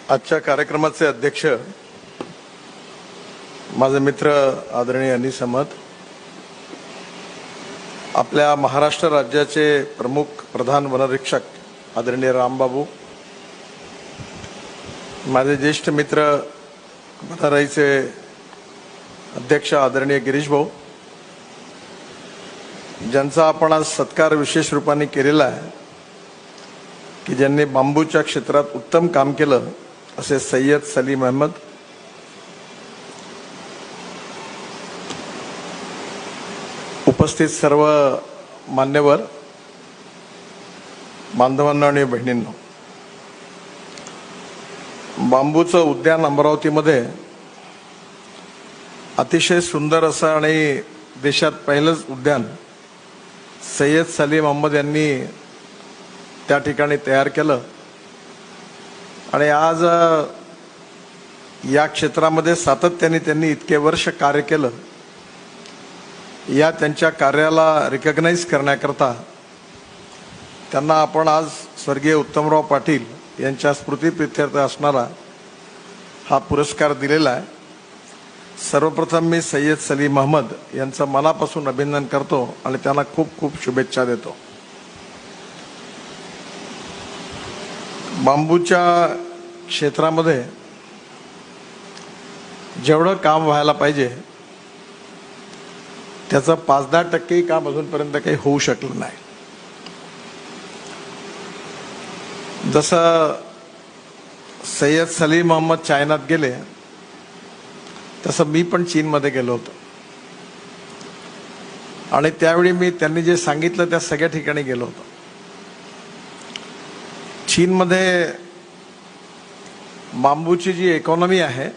आजच्या कार्यक्रमाचे अध्यक्ष माझे मित्र आदरणीय अनीस अहमद, आपल्या महाराष्ट्र राज्याचे प्रमुख प्रधान वनरीक्षक आदरणीय रामबाबू, माझे ज्येष्ठ मित्र वनराईचे अध्यक्ष आदरणीय गिरीश भाऊ, ज्यांचा आपण आज सत्कार विशेष रूपाने केलेला आहे की ज्यांनी बांबूच्या क्षेत्रात उत्तम काम केलं असे सय्यद सलीम अहमद, उपस्थित सर्व मान्यवर बांधवांना आणि बहिणींनो, बांबूचं उद्यान अमरावतीमध्ये अतिशय सुंदर असं आणि देशात पहिलंच उद्यान सय्यद सलीम अहमद यांनी त्या ठिकाणी तयार केलं आणि आज या क्षेत्रामध्ये सातत्याने त्यांनी इतके वर्ष कार्य केलं. या त्यांच्या कार्याला रिकग्नाइज करण्याकरता त्यांना आपण आज स्वर्गीय उत्तमराव पाटील यांच्या स्मृतीप्रित्यर्थ असणारा हा पुरस्कार दिलेला आहे. सर्वप्रथम मी सय्यद सलीम अहमद यांचं मनापासून अभिनंदन करतो आणि त्यांना खूप खूप शुभेच्छा देतो. बांबूच्या क्षेत्रामध्ये जेवढं काम व्हायला पाहिजे त्याचं 5-10% काम अजूनपर्यंत काही होऊ शकलं नाही. जसं सय्यद सलीम अहमद चायनात गेले तसं मी पण चीनमध्ये गेलो होतो आणि त्यावेळी मी त्यांनी जे सांगितलं त्या सगळ्या ठिकाणी गेलो होतो. चीनमध्ये बांबूची जी इकॉनॉमी आहे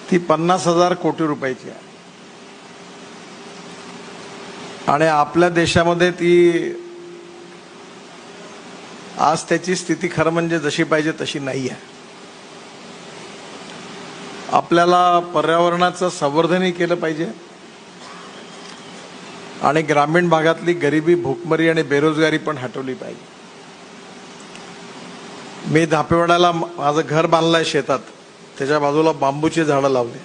ती 50,000 कोटी रुपयाची आहे आणि आपल्या देशामध्ये ती आज त्याची स्थिती खरं म्हणजे जशी पाहिजे तशी नाही आहे. आपल्याला पर्यावरणाचं संवर्धनही केलं पाहिजे आणि ग्रामीण भागातली गरिबी, भूकमरी आणि बेरोजगारी पण हटवली पाहिजे. मी धापेवाड्याला माझं घर बांधलंय शेतात, त्याच्या बाजूला बांबूची झाडं लावली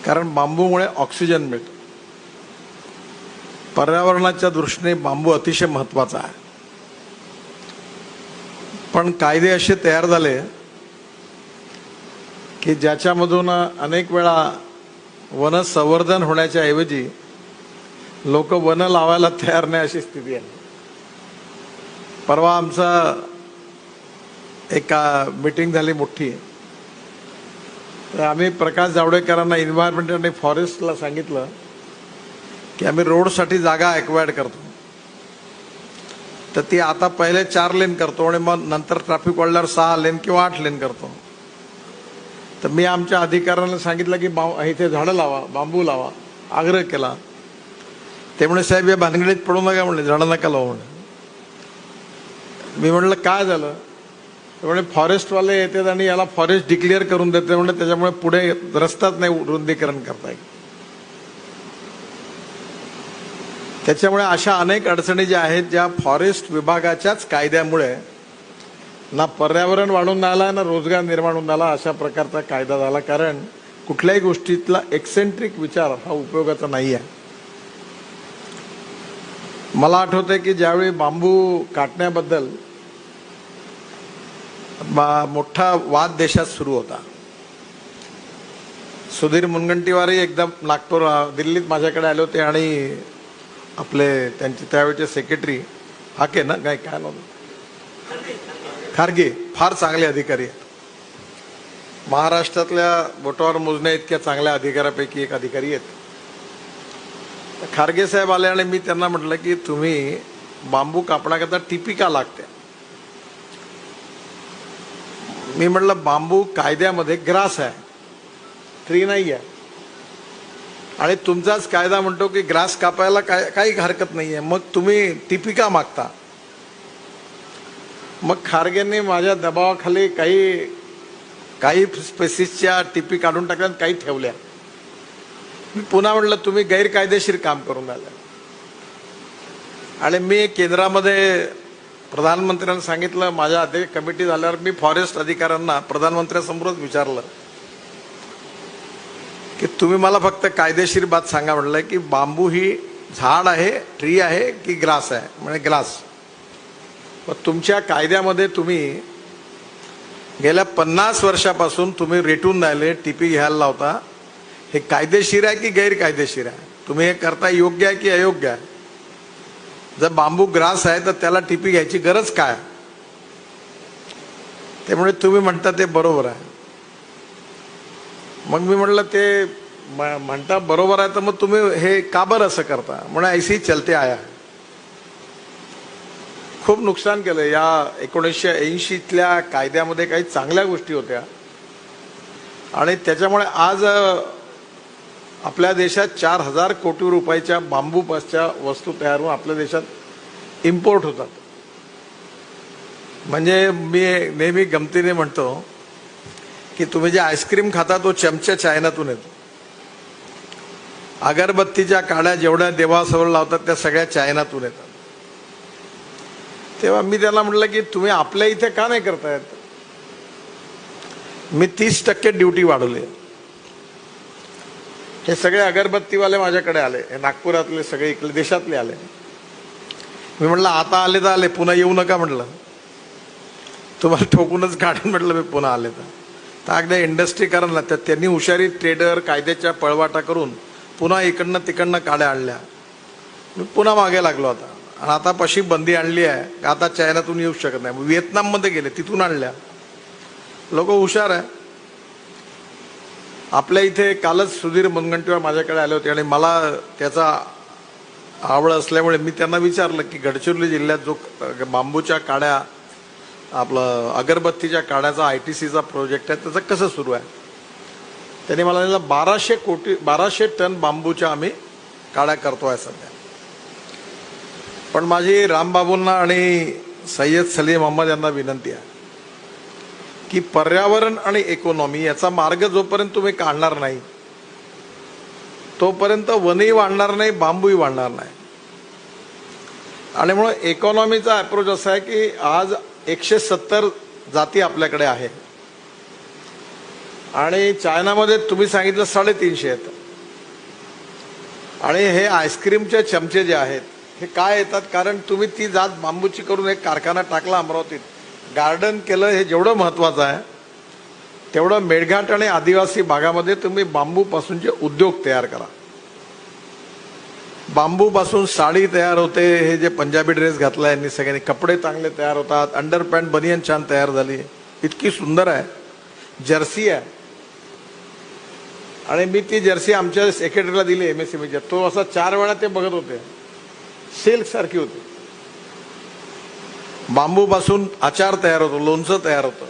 कारण बांबूमुळे ऑक्सिजन मिळतो. पर्यावरणाच्या दृष्टीने बांबू अतिशय महत्वाचा आहे. पण कायदे असे तयार झाले की ज्याच्यामधून अनेक वेळा वन संवर्धन होण्याच्या ऐवजी लोक वन लावायला तयार नाही अशी स्थिती आहे. परवा आमचा एक मीटिंग झाली मोठी, तर आम्ही प्रकाश जावडेकरांना एन्व्हायरमेंट आणि फॉरेस्टला सांगितलं की आम्ही रोडसाठी जागा एक्वायर्ड करतो, तर ती आता पहिले 4 लेन करतो आणि मग नंतर ट्रॅफिक वाढल्यावर 6 लेन किंवा 8 लेन करतो. तर मी आमच्या अधिकाऱ्यांना सांगितलं की इथे झाडं लावा, बांबू लावा, आग्रह केला. ते म्हणे साहेब या भानगडीत पडू नका, म्हणले झाडं नका लावू म्हणे. मी म्हणलं काय झालं? म्हणजे फॉरेस्टवाले येतात आणि याला फॉरेस्ट डिक्लेअर करून देते, म्हणजे त्याच्यामुळे पुढे रस्ताच नाही रुंदीकरण करता येईल. त्याच्यामुळे अशा अनेक अडचणी ज्या आहेत, ज्या फॉरेस्ट विभागाच्याच कायद्यामुळे ना पर्यावरण वाढून आला ना रोजगार निर्माण होऊन आला, अशा प्रकारचा कायदा झाला. कारण कुठल्याही गोष्टीतला एक्सेंट्रिक विचार हा उपयोगाचा नाही आहे. मला आठवतंय की ज्यावेळी बांबू काटण्याबद्दल मोठा वाद देशात सुरू होता, सुधीर मुनगंटीवारही एकदम दिल्लीत माझ्याकडे आले होते आणि आपले त्यांचे त्यावेळेचे सेक्रेटरी हाके ना काय नाव खारगे, फार चांगले अधिकारी आहेत. महाराष्ट्रातल्या बोटावर मोजण्या इतक्या चांगल्या अधिकाऱ्यापैकी एक अधिकारी आहेत. खारगे साहेब आले आणि मी त्यांना म्हटलं की तुम्ही बांबू कापण्याकरता टिपी का लागते? मी म्हटलं बांबू कायद्यामध्ये ग्रास आहे, ट्री नाही आहे आणि तुमचाच कायदा म्हणतो की ग्रास कापायला काही हरकत नाही आहे, मग तुम्ही टिपी का मागता? मग खारगेंनी माझ्या दबावाखाली काही स्पेसिसच्या टिपी काढून टाकल्या, काही ठेवल्या. मी पुन्हा म्हटलं तुम्ही गैरकायदेशीर काम करून आले आणि मी केंद्रामध्ये प्रधानमंत्र्यांनी सांगितलं, माझ्या अध्यक्ष कमिटी झाल्यावर मी फॉरेस्ट अधिकाऱ्यांना प्रधानमंत्र्यांसमोरच विचारलं की तुम्ही मला फक्त कायदेशीर बात सांगा. म्हटलं की बांबू ही झाड आहे, ट्री आहे की ग्रास आहे? म्हणजे ग्रास. मग तुमच्या कायद्यामध्ये तुम्ही गेल्या 50 वर्षापासून तुम्ही रेटून राहिले, टीपी घ्यायला लावता. हे कायदेशीर आहे की गैरकायदेशीर आहे? तुम्ही हे करता योग्य आहे की अयोग्य आहे? जर बांबू ग्रास आहे तर त्याला टीपी घ्यायची गरज काय? त्यामुळे तुम्ही म्हणता ते बरोबर आहे. मग मी म्हटलं ते म्हणता बरोबर आहे तर मग तुम्ही हे का बरं असं करता? म्हणून ऐसी चलते आया. खूप नुकसान केलं. या 1980तल्या कायद्यामध्ये काही चांगल्या गोष्टी होत्या आणि त्याच्यामुळे आज आपल्या देशात 4000 कोटी रुपयाच्या बांबूपासच्या वस्तू तयार होऊन आपल्या देशात इम्पोर्ट होतात. म्हणजे मी नेहमी गमतीने म्हणतो की तुम्ही जे आईस्क्रीम खाता तो चमचा चायनातून येतो. अगरबत्तीच्या काड्या जेवढ्या देवासमोर लावतात त्या सगळ्या चायनातून येतात. तेव्हा मी त्याला म्हटलं की तुम्ही आपल्या इथे का नाही करतायत? मी 30% ड्युटी वाढवली. हे सगळे अगरबत्तीवाले माझ्याकडे आले, हे नागपुरातले सगळे इकडे देशातले आले. मी म्हटलं आता आले तर आले, पुन्हा येऊ नका म्हटलं, तुम्हाला ठोकूनच काढून म्हटलं मी पुन्हा आले तर अगदी इंडस्ट्री करा ना. तर त्यांनी हुशारी ट्रेडर कायद्याच्या पळवाटा करून पुन्हा इकडनं तिकडनं काड्या आणल्या. मी पुन्हा मागे लागलो आता. आणि आता पशी बंदी आणली आहे, आता चायनातून येऊ शकत नाही. व्हिएतनाममध्ये गेले, तिथून आणल्या. लोक हुशार आहे. आपल्या इथे कालच सुधीर मुनगंटीवार माझ्याकडे आले होते आणि मला त्याचा आवड असल्यामुळे मी त्यांना विचारलं की गडचिरोली जिल्ह्यात जो बांबूच्या काड्या, आपलं अगरबत्तीच्या काड्याचा ITCचा प्रोजेक्ट आहे त्याचं कसं सुरू आहे. त्यांनी मला सांगितलं 1200 टन बांबूच्या आम्ही काड्या करतोय सध्या. पण माझी रामबाबूंना आणि सय्यद सलीम अहमद यांना विनंती आहे की पर्यावरण आणि इकॉनॉमी याचा मार्ग जोपर्यंत तुम्ही काढणार नाही तोपर्यंत वनही वाढणार नाही, बांबूही वाढणार नाही. आणि म्हणून इकॉनॉमीचा अप्रोच असा आहे की आज 170 जाती आपल्याकडे आहे आणि चायनामध्ये तुम्ही सांगितलं 350 आहेत. आणि हे आईस्क्रीमचे चमचे जे आहेत हे काय येतात? कारण तुम्ही ती जात बांबूची करून एक कारखाना टाकला अमरावतीत, गार्डन केलं. हे जेवढं महत्वाचं आहे तेवढं मेळघाट आणि आदिवासी भागामध्ये तुम्ही बांबूपासूनचे उद्योग तयार करा. बांबूपासून साडी तयार होते. हे जे पंजाबी ड्रेस घातला यांनी सगळ्यांनी, कपडे चांगले तयार होतात. अंडरपॅन्ट बनियन छान तयार झाली, इतकी सुंदर आहे. जर्सी आहे आणि मी ती जर्सी आमच्या सेक्रेटरीला दिली MSMEच्या. तो असा 4 वेळा ते बघत होते, सिल्क सारखी होती. बांबूपासून आचार तयार होतो, लोणचं तयार होतं.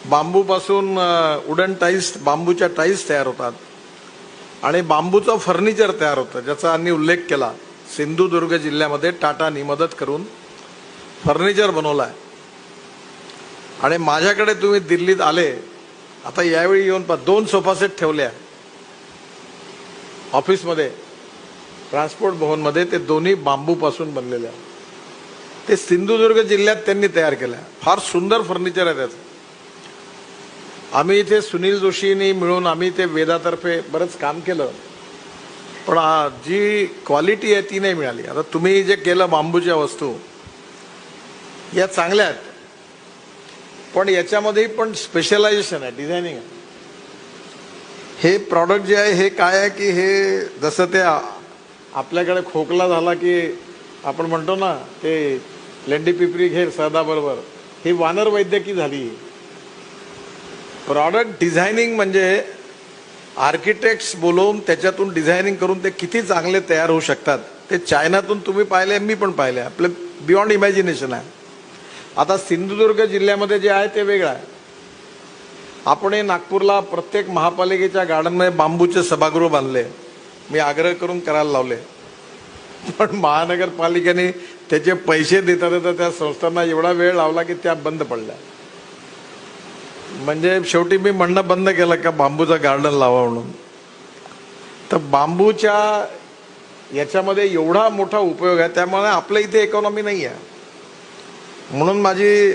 बांबूपासून वुडन टाईल्स, बांबूच्या टाईल्स तयार होतात आणि बांबूचं फर्निचर तयार होतं, ज्याचा आम्ही उल्लेख केला. सिंधुदुर्ग जिल्ह्यामध्ये टाटानी मदत करून फर्निचर बनवलं आहे. आणि माझ्याकडे तुम्ही दिल्लीत आले, आता यावेळी येऊन 2 सोफा सेट ठेवल्या ऑफिसमध्ये, ट्रान्सपोर्ट भवनमध्ये. ते दोन्ही बांबूपासून बनलेले आहे. ते सिंधुदुर्ग जिल्ह्यात त्यांनी तयार केलं. फार सुंदर फर्निचर आहे त्याचं. आम्ही इथे सुनील जोशींनी मिळून आम्ही ते वेदातर्फे बरंच काम केलं, पण जी क्वालिटी आहे ती नाही मिळाली. आता तुम्ही जे केलं बांबूच्या वस्तू या चांगल्या आहेत, पण याच्यामध्ये पण स्पेशलायझेशन आहे, डिझायनिंग आहे. हे प्रॉडक्ट जे आहे हे काय आहे की हे जसं ते आपल्याकडे खोकला झाला की आपण म्हणतो ना ते लेंडी पिपरी घेर सदा बरोबर, ही वानर वैद्यकी झाली. प्रॉडक्ट डिझायनिंग म्हणजे आर्किटेक्ट्स बोलवून त्याच्यातून डिझायनिंग करून ते किती चांगले तयार होऊ शकतात ते चायनातून तुम्ही पाहिले, मी पण पाहिले. आपलं बियॉन्ड इमॅजिनेशन आहे. आता सिंधुदुर्ग जिल्ह्यामध्ये जे आहे ते वेगळं आहे. आपण नागपूरला प्रत्येक महापालिकेच्या गार्डनमध्ये बांबूचे सभागृह बांधले, मी आग्रह करून करायला लावले. पण महानगरपालिकेने त्याचे पैसे देता देता त्या संस्थांना एवढा वेळ लावला की त्या बंद पडल्या. म्हणजे शेवटी मी म्हणणं बंद केलं का बांबूचं गार्डन लावा म्हणून. तर बांबूच्या याच्यामध्ये एवढा मोठा उपयोग आहे, त्यामुळे आपल्या इथे इकॉनॉमी नाही आहे. म्हणून माझी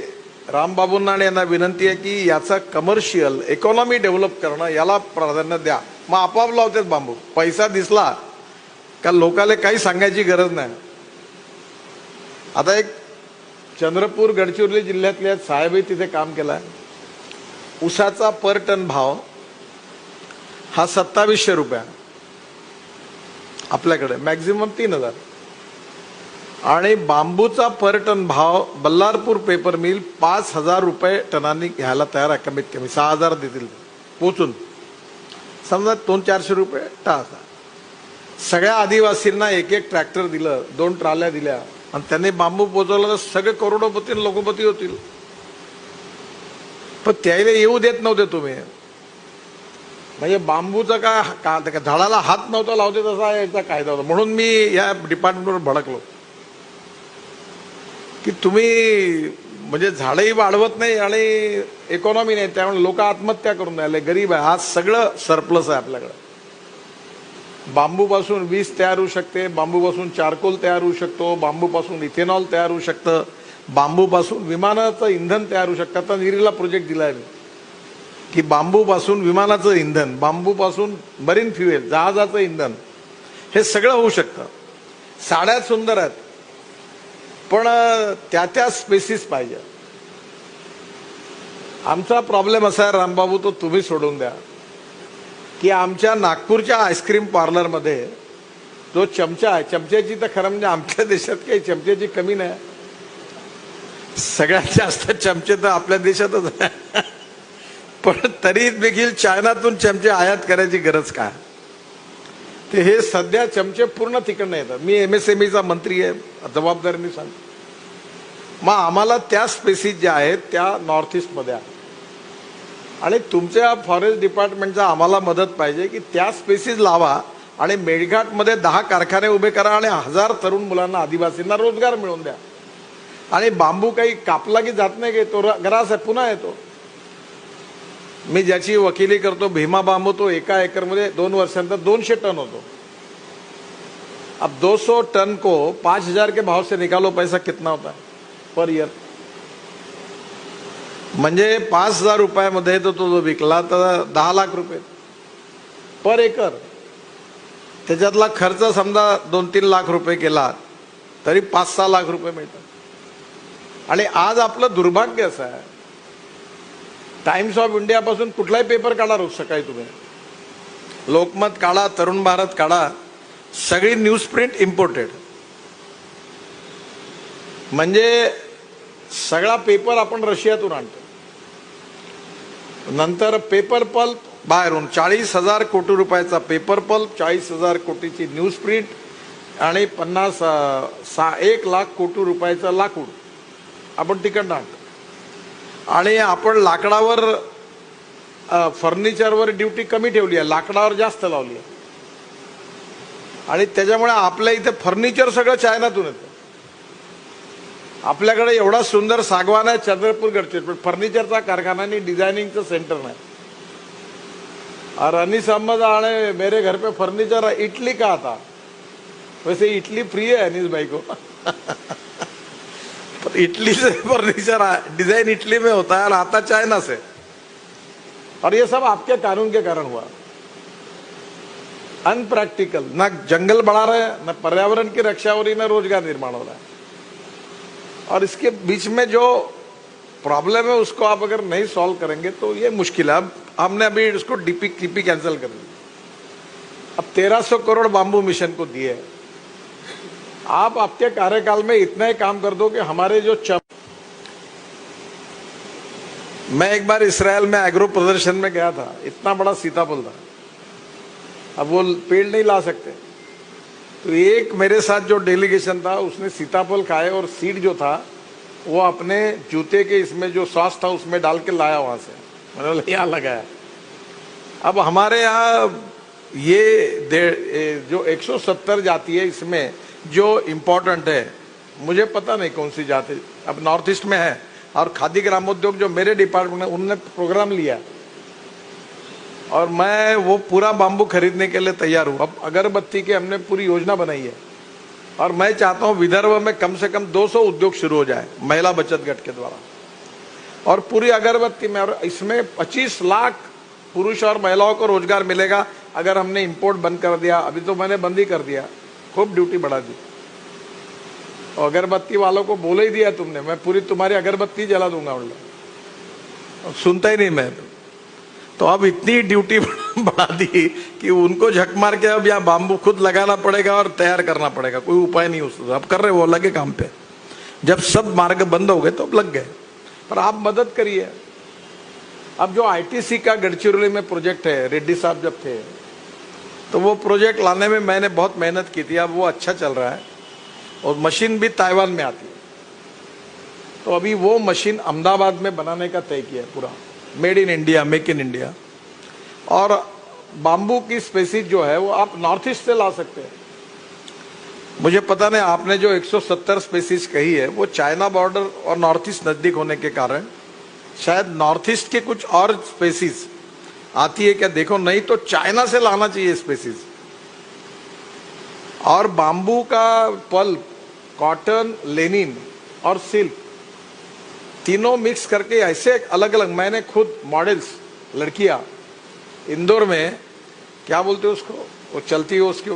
रामबाबूंना आणि यांना विनंती आहे की याचा कमर्शियल इकॉनॉमी डेव्हलप करणं याला प्राधान्य द्या. मग आपोआप लावतात बांबू. पैसा दिसला का लोकांना काही सांगायची गरज नाही. आता एक चंद्रपूर गडचिरोली जिल्ह्यातल्या साहेबही तिथे काम केलं आहे. ऊसाचा पर टन भाव हा 2700 रुपये आपल्याकडे, मॅक्झिमम 3000. आणि बांबूचा पर टन भाव बल्लारपूर पेपर मिल 5000 रुपये टनांनी घ्यायला तयार आहे. कमीत कमी 6000 देतील पोचून. समजा 200-400 रुपये तास. सगळ्या आदिवासींना एक एक ट्रॅक्टर दिलं, 2 ट्राल्या दिल्या आणि त्यांनी बांबू पोचवला तर सगळे करोडोपती लोकपती होतील. पण त्याला येऊ देत नव्हते तुम्ही. म्हणजे बांबूचा का झाडाला हात नव्हता लावते तसा याचा कायदा होता. म्हणून मी या डिपार्टमेंटवर भडकलो की तुम्ही म्हणजे झाडही वाढवत नाही आणि इकॉनॉमी नाही, त्यामुळे लोक आत्महत्या करून राहिले, गरीब आहे. आज सगळं सरप्लस आहे आपल्याकडे. बांबूपासून वीज तयार होऊ शकते, बांबूपासून चारकोल तयार होऊ शकतो, बांबूपासून इथेनॉल तयार होऊ शकतं, बांबूपासून विमानाचं इंधन तयार होऊ शकतं. आता निरीला प्रोजेक्ट दिला आहे मी की बांबूपासून विमानाचं इंधन, बांबूपासून मरीन फ्युएल, जहाजाचं इंधन, हे सगळं होऊ शकतं. साड्या सुंदर आहेत पण त्या स्पेसिस पाहिजे. आमचा प्रॉब्लेम असा आहे रामबाबू, तो तुम्ही सोडून द्या, की आमच्या नागपूरच्या आईस्क्रीम पार्लरमध्ये जो चमचा आहे, चमच्याची तर खरं म्हणजे आमच्या देशात काही चमच्याची कमी नाही. सगळ्यात जास्त चमचे तर आपल्या देशातच आहे. पण तरी देखील चायनातून चमचे आयात करायची गरज काय. ते हे सध्या चमचे पूर्ण तिकडनं येतात. मी MSMEचा मंत्री आहे, जबाबदारीने सांगतो. मग आम्हाला त्या स्पेसिस ज्या आहेत त्या नॉर्थ ईस्टमध्ये आहे आणि तुमच्या फॉरेस्ट डिपार्टमेंटचा आम्हाला मदत पाहिजे की त्या स्पेसिस लावा आणि मेळघाटमध्ये 10 कारखाने उभे करा आणि 1000 तरुण मुलांना, आदिवासींना रोजगार मिळवून द्या. आणि बांबू काही कापला की जात नाही, की तो ग्रास आहे, पुन्हा येतो. मी ज्याची वकिली करतो, भीमा बांबू, तो एका एकरमध्ये 2 वर्षांतर 200 टन होतो. अब 200 टन को 5000 के भाव से निकालो, पैसा कितना होता है पर ईयर. म्हणजे 5000 रुपयामध्ये तो जो विकला तर 10 लाख रुपये पर एकर. त्याच्यातला खर्च समजा 2-3 लाख रुपये केला तरी 5-6 लाख रुपये मिळतात. आणि आज आपलं दुर्भाग्य असं आहे, टाइम्स ऑफ इंडिया पासून कुठलाही पेपर काढा रोज सकाळी तुम्ही, लोकमत काढा, तरुण भारत काढा, सगळी न्यूज प्रिंट इम्पोर्टेड. म्हणजे सगळा पेपर आपण रशियातून आणतो. नंतर पेपर पल्प बाहेरून 40,000 कोटी रुपयाचा पेपर पल्प, 40,000 कोटीची न्यूज प्रिंट आणि 1 लाख कोटी रुपयाचा लाकूड आपण तिकडनं आणतो. आणि आपण लाकडावर, फर्निचरवर ड्युटी कमी ठेवली आहे, लाकडावर जास्त लावली आहे. आणि त्याच्यामुळे आपल्या इथे फर्निचर सगळं चायनातून येतं. आपल्याकडे एवढा सुंदर सागवान आहे चंद्रपूर गडचिरोली, पण फर्निचरचा कारखाना आणि डिझायनिंगचं सेंटर नाही. और अनीस अहमद आने मेरे घर पे फर्नीचर इटली का आता. वैसे इटली फ्री है अनीस भाई को. पर इटली से फर्नीचर डिजाइन इटली में होता है और आता चाइना से. और ये सब आपके कानून के कारण हुआ. अनप्रैक्टिकल. ना जंगल बढ़ा रहे हैं, ना पर्यावरण की रक्षा हो रही, ना रोजगार निर्माण हो रहा है. और इसके बीच में जो प्रॉब्लम है उसको आप अगर नहीं सॉल्व करेंगे तो ये मुश्किल है. अब हमने अभी उसको डीपी कैंसिल कर दी. अब 1300 करोड़ बांबू मिशन को दिए. आप आपके कार्यकाल में इतना ही काम कर दो कि हमारे जो मैं एक बार इसराइल में एग्रो प्रदर्शन में गया था. इतना बड़ा सीताफल था. अब वो पेड़ नहीं ला सकते, तो एक मेरे साथ जो डेलीगेशन था उसने सीताफल खाए और सीड जो था वो अपने जूते के इसमें जो सॉस था उसमें डाल के लाया वहां से. मैंने यहाँ लगाया. अब हमारे यहाँ ये जो 170 जाति है इसमें जो इम्पोर्टेंट है, मुझे पता नहीं कौन सी जाति अब नॉर्थ ईस्ट में है. और खादी ग्रामोद्योग जो मेरे डिपार्टमेंट में, उन्होंने प्रोग्राम लिया और मैं वो पूरा बांबू खरीदने के लिए तैयार हूँ. अब अगरबत्ती की हमने पूरी योजना बनाई है और मैं चाहता हूं विदर्भ में कम से कम 200 उद्योग शुरू हो जाए महिला बचत गट के द्वारा, और पूरी अगरबत्ती में, और इसमें 25 लाख पुरुष और महिलाओं को रोजगार मिलेगा अगर हमने इंपोर्ट बंद कर दिया। अभी तो मैंने बंद ही कर दिया, खूब ड्यूटी बढ़ा दी, और अगरबत्ती वालों को बोल ही दिया तुमने, मैं पूरी तुम्हारी अगरबत्ती जला दूंगा, और सुनता ही नहीं मैं। तो अब इतनी ड्यूटी बढ़ा दी कि उनको झक मार के अब यहाँ बाम्बू खुद लगाना पड़ेगा और तैयार करना पड़ेगा, कोई उपाय नहीं उसका। अब कर रहे वो लगे काम पे, जब सब मार्ग बंद हो गए तो अब लग गए, पर आप मदद करिए। अब जो आईटीसी का गढ़चिरौली में प्रोजेक्ट है, रेड्डी साहब जब थे तो वो प्रोजेक्ट लाने में मैंने बहुत मेहनत की थी, अब वो अच्छा चल रहा है, और मशीन भी ताइवान में आती है। तो अभी वो मशीन अहमदाबाद में बनाने का तय किया है, पूरा made in India, make in India. और बाम्बू की स्पेसीज जो है वो आप नॉर्थ ईस्ट से ला सकते हैं। मुझे पता नहीं, आपने जो 170 स्पेसीज कही है वो चाइना बॉर्डर और नॉर्थ ईस्ट नजदीक होने के कारण शायद नॉर्थ ईस्ट के कुछ और स्पेसीज आती है क्या, देखो, नहीं तो चाइना से लाना चाहिए स्पेसीज। और बाम्बू का पल्प, कॉटन, लेनिन और सिल्क तीनों मिक्स करके ऐसे अलग अलग, मैंने खुद मॉडल्स, लड़कियां इंदौर में, क्या बोलते हैं उसको, वो चलती है उसके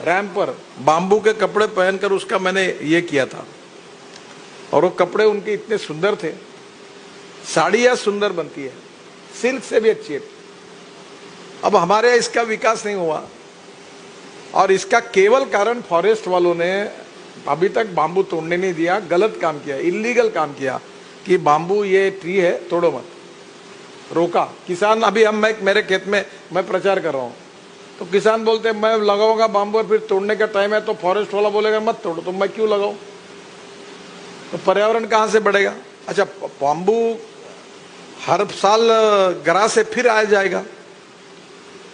रैंप पर बाम्बू के कपड़े पहनकर उसका मैंने ये किया था, और वो कपड़े उनके इतने सुंदर थे। साड़ियां सुंदर बनती है, सिल्क से भी अच्छी है। अब हमारे यहाँ इसका विकास नहीं हुआ, और इसका केवल कारण फॉरेस्ट वालों ने अभी तक बाम्बू तोड़ने नहीं दिया, गलत काम किया, इलीगल काम किया कि बाम्बू ये ट्री है तोड़ो मत, रोका। किसान, अभी हम मेरे खेत में मैं प्रचार कर रहा हूँ, तो किसान बोलते हैं मैं लगाऊंगा बाम्बू, और फिर तोड़ने का टाइम है तो फॉरेस्ट वाला बोलेगा मत तोड़ो, तो मैं क्यों लगाऊं? तो पर्यावरण कहाँ से बढ़ेगा? अच्छा, बाम्बू हर साल ग्रास से फिर आ जाएगा,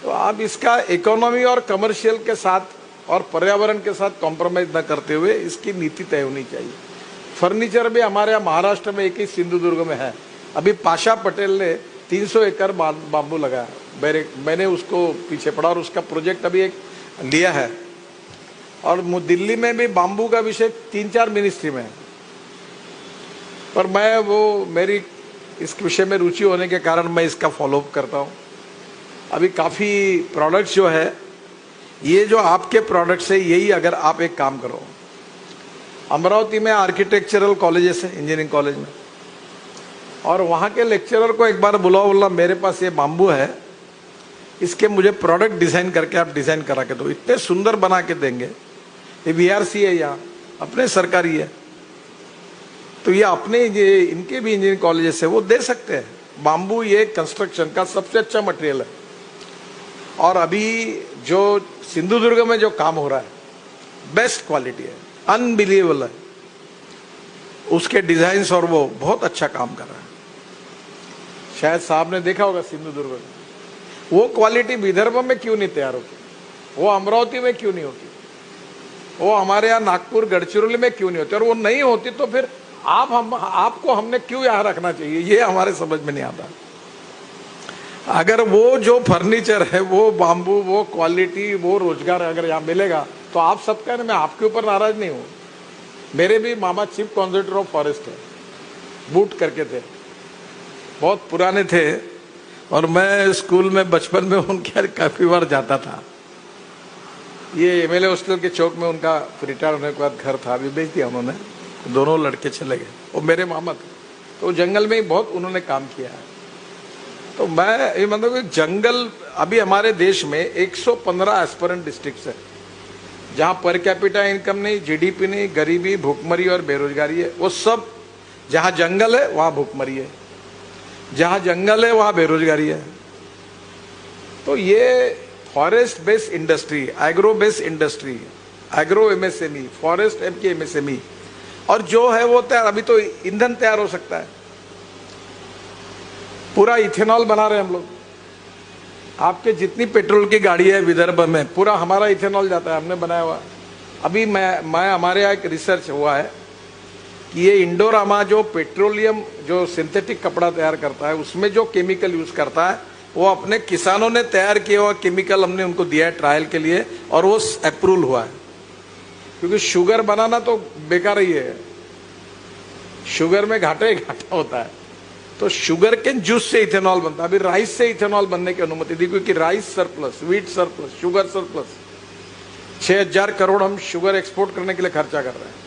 तो आप इसका इकोनॉमी और कमर्शियल के साथ और पर्यावरण के साथ कॉम्प्रोमाइज न करते हुए इसकी नीति तय होनी चाहिए। फर्नीचर भी हमारे यहाँ महाराष्ट्र में एक ही सिंधुदुर्ग में है, अभी पाशा पटेल ने 300 एकड़ बाम्बू लगाया, मैंने उसको पीछे पड़ा, और उसका प्रोजेक्ट अभी एक लिया है। और दिल्ली में भी बाम्बू का विषय 3-4 मिनिस्ट्री में है, पर मैं वो मेरी इस विषय में रुचि होने के कारण मैं इसका फॉलोअप करता हूँ। अभी काफ़ी प्रोडक्ट्स जो है, ये जो आपके प्रोडक्ट्स है, यही अगर आप एक काम करो, अमरावती में आर्किटेक्चरल कॉलेजेस है, इंजीनियरिंग कॉलेज में, और वहाँ के लेक्चरर को एक बार बुलाओ, बोला मेरे पास ये बाम्बू है, इसके मुझे प्रोडक्ट डिज़ाइन करके आप डिज़ाइन करा के दो, इतने सुंदर बना के देंगे। ये VRC है, यहाँ अपने सरकारी है, तो ये अपने इनके भी इंजीनियरिंग कॉलेजेस है, वो दे सकते हैं। बाम्बू ये कंस्ट्रक्शन का सबसे अच्छा मटेरियल है, और अभी जो सिंधुदुर्ग में जो काम हो रहा है बेस्ट क्वालिटी है, अनबिलीवेबल है उसके डिजाइन्स, और वो बहुत अच्छा काम कर रहा है। शायद साहब ने देखा होगा सिंधुदुर्ग में, वो क्वालिटी विदर्भ में क्यों नहीं तैयार होती, वो अमरावती में क्यों नहीं होती, वो हमारे यहाँ नागपुर, गढ़चिरौली में क्यों नहीं होती, और वो नहीं होती तो फिर आपको हमने क्यों यहाँ रखना चाहिए, ये हमारे समझ में नहीं आता। अगर वो जो फर्नीचर है, वो बाम्बू, वो क्वालिटी, वो रोजगार अगर यहाँ मिलेगा तो आप सब कह रहे, मैं आपके ऊपर नाराज नहीं हूँ। मेरे भी मामा चीफ कॉन्जर्वेटर ऑफ फॉरेस्ट है, बूट करके थे, बहुत पुराने थे, और मैं स्कूल में बचपन में उनके यहाँ काफी बार जाता था। ये MLA हॉस्टल के चौक में उनका रिटायर होने के बाद घर था, अभी बेच दिया उन्होंने, दोनों लड़के चले गए, वो मेरे मामा थे, तो जंगल में ही बहुत उन्होंने काम किया है। तो मैं ये मतलब कि जंगल, अभी हमारे देश में 115 एस्पिरेंट डिस्ट्रिक्ट्स है जहाँ पर कैपिटा इनकम नहीं, GDP नहीं, गरीबी, भूखमरी और बेरोजगारी है। वो सब, जहाँ जंगल है वहाँ भूखमरी है, जहाँ जंगल है वहाँ बेरोजगारी है। तो ये forest based industry, agro based industry, agro MSME, forest की MSME, और जो है वो तैयार, अभी तो ईंधन तैयार हो सकता है, पूरा इथेनॉल बना रहे हैं हम लोग। आपके जितनी पेट्रोल की गाड़ी है विदर्भ में, पूरा हमारा इथेनॉल जाता है, हमने बनाया हुआ। अभी मैं हमारे यहाँ एक रिसर्च हुआ है कि ये इंडोरामा जो पेट्रोलियम, जो सिंथेटिक कपड़ा तैयार करता है, उसमें जो केमिकल यूज करता है, वो अपने किसानों ने तैयार किया हुआ केमिकल हमने उनको दिया है ट्रायल के लिए, और वो अप्रूवल हुआ है। क्योंकि शुगर बनाना तो बेकार ही है, शुगर में घाटा ही घाटा होता है। तो शुगर केन जूस से इथेनॉल बनता है। अभी राइस से इथेनॉल बनने की अनुमति दी, क्योंकि rice surplus, wheat surplus, sugar surplus, 6000 crore हम शुगर एक्सपोर्ट करने के लिए खर्चा कर रहे हैं।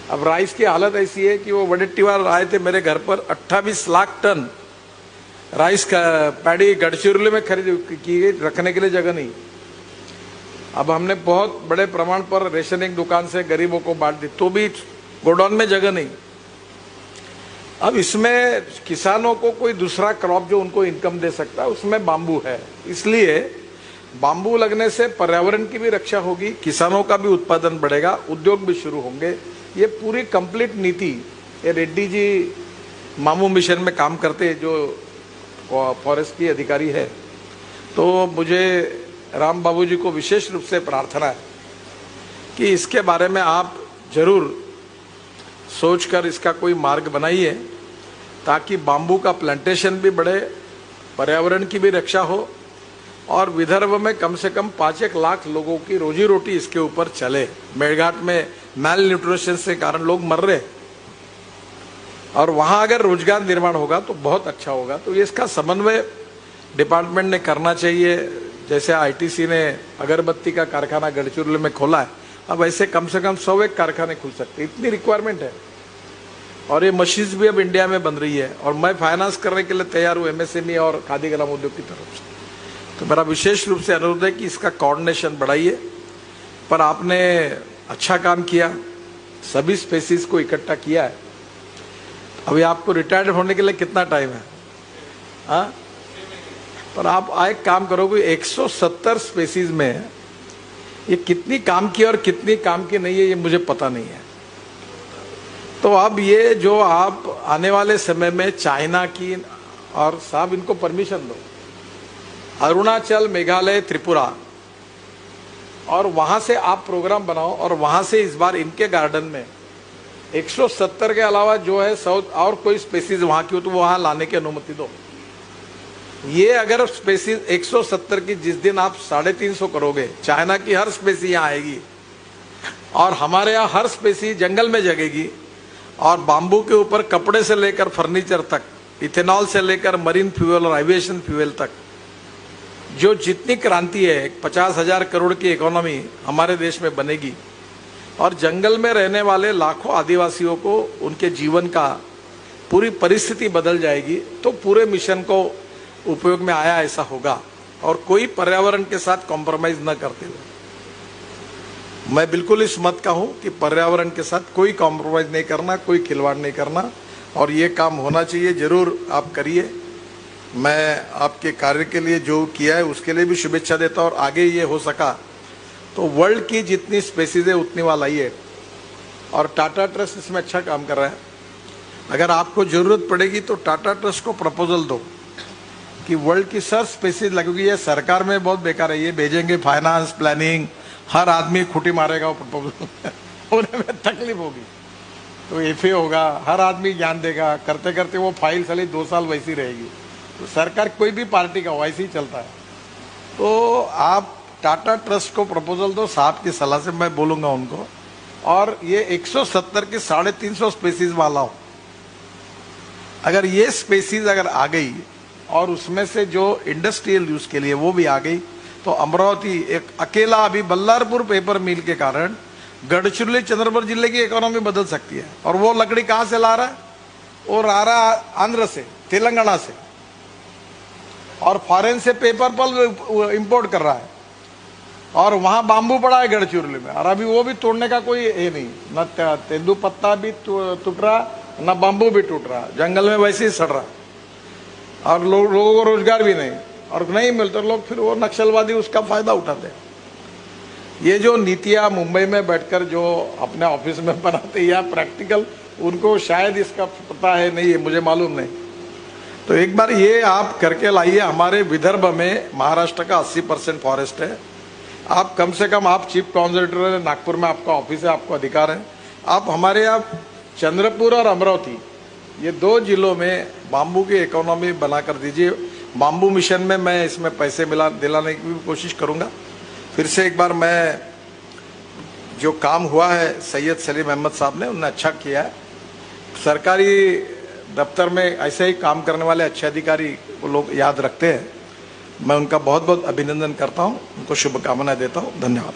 अब राइस की हालत ऐसी है कि वो वडेट्टीवार आए थे मेरे घर पर, 28 लाख टन राइस का पैडी गढ़चिरौली में खरीद की गई, रखने के लिए जगह नहीं। अब हमने बहुत बड़े प्रमाण पर रेशनिंग दुकान से गरीबों को बांट दी, तो भी गोडाउन में जगह नहीं। अब इसमें किसानों को कोई दूसरा क्रॉप जो उनको इनकम दे सकता है, उसमें बांबू है। इसलिए बांबू लगने से पर्यावरण की भी रक्षा होगी, किसानों का भी उत्पादन बढ़ेगा, उद्योग भी शुरू होंगे। ये पूरी कंप्लीट नीति ये रेड्डी जी मामू मिशन में काम करते हैं, जो फॉरेस्ट की अधिकारी है। तो मुझे राम बाबू जी को विशेष रूप से प्रार्थना है कि इसके बारे में आप जरूर सोचकर इसका कोई मार्ग बनाइए, ताकि बांबू का प्लांटेशन भी बढ़े, पर्यावरण की भी रक्षा हो, और विदर्भ में कम से कम 5-1 लाख लोगों की रोजी रोटी इसके ऊपर चले। मेड़घाट में मैल न्यूट्रिशन से कारण लोग मर रहे, और वहां अगर रोजगार निर्माण होगा तो बहुत अच्छा होगा। तो ये इसका समन्वय डिपार्टमेंट ने करना चाहिए। जैसे आईटीसी ने अगरबत्ती का कारखाना गढ़चिरौली में खोला है, अब ऐसे कम से कम 100 कारखाने खुल सकते, इतनी रिक्वायरमेंट है। और ये मशीन्स भी अब इंडिया में बन रही है, और मैं फाइनेंस करने के लिए तैयार हूँ एमएसएमई और खादी ग्राम उद्योग की तरफ से। तो मेरा विशेष रूप से अनुरोध है कि इसका कोऑर्डिनेशन बढ़ाइए। पर आपने अच्छा काम किया, सभी स्पेसीज को इकट्ठा किया है। अभी आपको रिटायर्ड होने के लिए कितना टाइम है? हाँ, पर आप एक काम करोगे, 170 स्पेसीज में ये कितनी काम की और कितनी काम की नहीं है, ये मुझे पता नहीं है। तो अब ये जो आप आने वाले समय में चाइना की, और साहब इनको परमिशन दो, अरुणाचल, मेघालय, त्रिपुरा, और वहां से आप प्रोग्राम बनाओ, और वहां से इस बार इनके गार्डन में 170 के अलावा जो है साउथ और कोई स्पेसीज वहां की हो तो वहां लाने की अनुमति दो। ये अगर स्पेसीज 170 की जिस दिन आप 350 करोगे, चाइना की हर स्पेसी यहाँ आएगी, और हमारे यहाँ हर स्पेसी जंगल में जगेगी, और बांबू के ऊपर कपड़े से लेकर फर्नीचर तक, इथेनॉल से लेकर मरीन फ्यूल और एविएशन फ्यूल तक, जो जितनी क्रांति है, 50,000 करोड़ की इकोनॉमी हमारे देश में बनेगी, और जंगल में रहने वाले लाखों आदिवासियों को उनके जीवन का पूरी परिस्थिति बदल जाएगी। तो पूरे मिशन को उपयोग में आया ऐसा होगा, और कोई पर्यावरण के साथ कॉम्प्रोमाइज न करते हुए। मैं बिल्कुल इस मत का हूं कि पर्यावरण के साथ कोई कॉम्प्रोमाइज नहीं करना, कोई खिलवाड़ नहीं करना, और ये काम होना चाहिए। जरूर आप करिए। मैं आपके कार्य के लिए जो किया है उसके लिए भी शुभेच्छा देता हूं, और आगे ये हो सका तो वर्ल्ड की जितनी स्पेसीज है उतनी वाला लाइए। और टाटा ट्रस्ट इसमें अच्छा काम कर रहा है। अगर आपको जरूरत पड़ेगी तो टाटा ट्रस्ट को प्रपोजल दो कि वर्ल्ड की सर स्पेसीज लगेगी। ये सरकार में बहुत बेकार है, ये भेजेंगे फाइनेंस, प्लानिंग, हर आदमी खुटी मारेगा वो प्रपोजल होने में तकलीफ होगी। तो एफए होगा, हर आदमी ज्ञान देगा, करते करते वो फाइल साली 2 साल वैसी रहेगी। तो सरकार कोई भी पार्टी का वैसे ही चलता है। तो आप टाटा ट्रस्ट को प्रपोजल दो, साहब की सलाह से मैं बोलूंगा उनको, और ये 170 के 350 स्पेसीज वाला हो। अगर ये स्पेसीज अगर आ गई, और उसमें से जो इंडस्ट्रियल यूज के लिए वो भी आ गई, तो अमरावती एक अकेला अभी बल्लारपुर पेपर मिल के कारण गढ़चिरौली चंद्रपुर जिले की इकोनॉमी बदल सकती है। और वो लकड़ी कहां से ला रहा है? वो ला रहा आंध्र से, तेलंगाना से, और फॉरेन से पेपर पल्प इंपोर्ट कर रहा है, और वहां बांबू पड़ा है गढ़चिरौली में, और अभी वो भी तोड़ने का कोई ये नहीं, न तेंदू पत्ता भी टूट रहा, न बांबू भी टूट रहा, जंगल में वैसे ही सड़ रहा, और लोगों को रोजगार भी नहीं, और नहीं मिलते लोग फिर वो नक्सलवादी उसका फायदा उठाते हैं। ये जो नीतियां मुंबई में बैठकर जो अपने ऑफिस में बनाते या प्रैक्टिकल, उनको शायद इसका पता है नहीं है, मुझे मालूम नहीं। तो एक बार ये आप करके लाइए। हमारे विदर्भ में महाराष्ट्र का 80% फॉरेस्ट है। आप कम से कम, आप चीफ कॉन्जर्वेटर है, नागपुर में आपका ऑफिस है, आपको अधिकार है, आप हमारे यहाँ चंद्रपुर और अमरावती ये 2 जिलों में बांबू की इकोनॉमी बनाकर दीजिए। बांबू मिशन में मैं इसमें पैसे दिलाने की भी कोशिश करूंगा। फिर से एक बार मैं जो काम हुआ है सैयद सलीम अहमद साहब ने, उन्होंने अच्छा किया है। सरकारी दफ्तर में ऐसे ही काम करने वाले अच्छे अधिकारी वो लोग याद रखते हैं। मैं उनका बहुत बहुत अभिनंदन करता हूं, उनको शुभकामनाएं देता हूं। धन्यवाद।